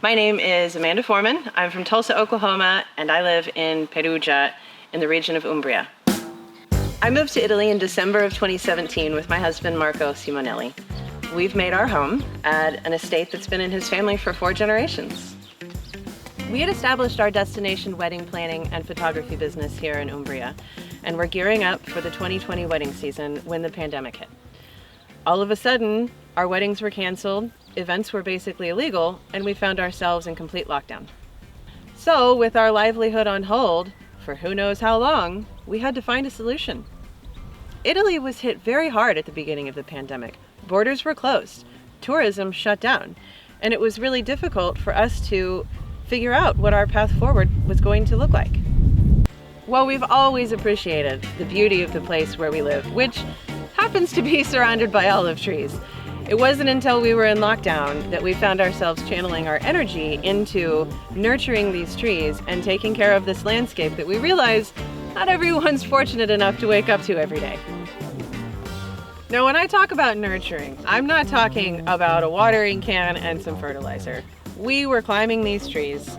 My name is Amanda Foreman. I'm from Tulsa, Oklahoma, and I live in Perugia in the region of Umbria. I moved to Italy in December of 2017 with my husband, Marco Simonelli. We've made our home at an estate that's been in his family for 4 generations. We had established our destination wedding planning and photography business here in Umbria, and we're gearing up for the 2020 wedding season when the pandemic hit. All of a sudden, our weddings were canceled, events were basically illegal, and we found ourselves in complete lockdown. So, with our livelihood on hold, for who knows how long, we had to find a solution. Italy was hit very hard at the beginning of the pandemic. Borders were closed, tourism shut down, and it was really difficult for us to figure out what our path forward was going to look like. Well, we've always appreciated the beauty of the place where we live, which happens to be surrounded by olive trees. It wasn't until we were in lockdown that we found ourselves channeling our energy into nurturing these trees and taking care of this landscape that we realize not everyone's fortunate enough to wake up to every day. Now, when I talk about nurturing, I'm not talking about a watering can and some fertilizer. We were climbing these trees,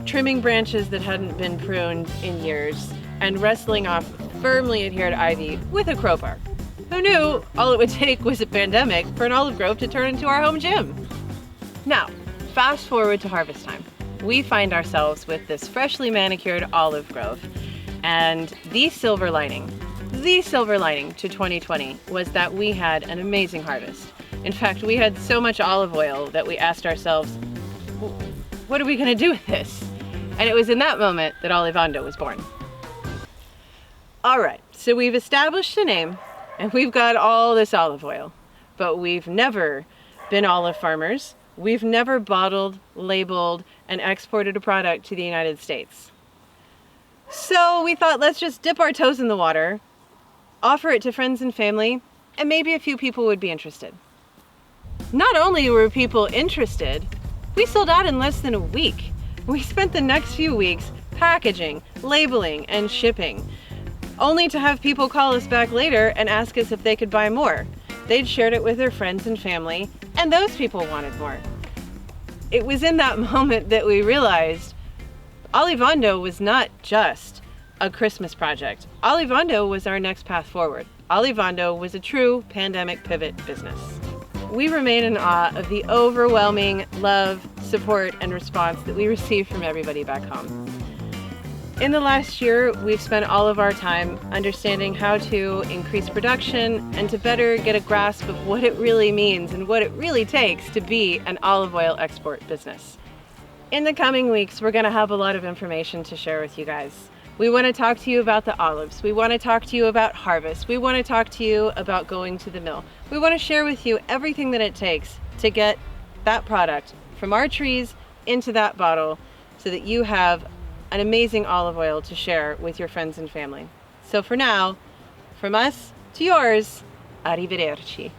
trimming branches that hadn't been pruned in years, and wrestling off firmly adhered ivy with a crowbar. Who knew all it would take was a pandemic for an olive grove to turn into our home gym? Now, fast forward to harvest time. We find ourselves with this freshly manicured olive grove, and the silver lining to 2020 was that we had an amazing harvest. In fact, we had so much olive oil that we asked ourselves, what are we going to do with this? And it was in that moment that Olivando was born. All right, so we've established a name, and we've got all this olive oil, but we've never been olive farmers. We've never bottled, labeled, and exported a product to the United States. So we thought, let's just dip our toes in the water, offer it to friends and family, and maybe a few people would be interested. Not only were people interested, we sold out in less than a week. We spent the next few weeks packaging, labeling, and shipping, only to have people call us back later and ask us if they could buy more. They'd shared it with their friends and family, and those people wanted more. It was in that moment that we realized Olivando was not just a Christmas project. Olivando was our next path forward. Olivando was a true pandemic pivot business. We remain in awe of the overwhelming love, support, and response that we receive from everybody back home. In the last year, we've spent all of our time understanding how to increase production and to better get a grasp of what it really means and what it really takes to be an olive oil export business. In the coming weeks, we're going to have a lot of information to share with you guys. We want to talk to you about the olives. We want to talk to you about harvest. We want to talk to you about going to the mill. We want to share with you everything that it takes to get that product from our trees into that bottle so that you have an amazing olive oil to share with your friends and family. So for now, from us to yours, arrivederci.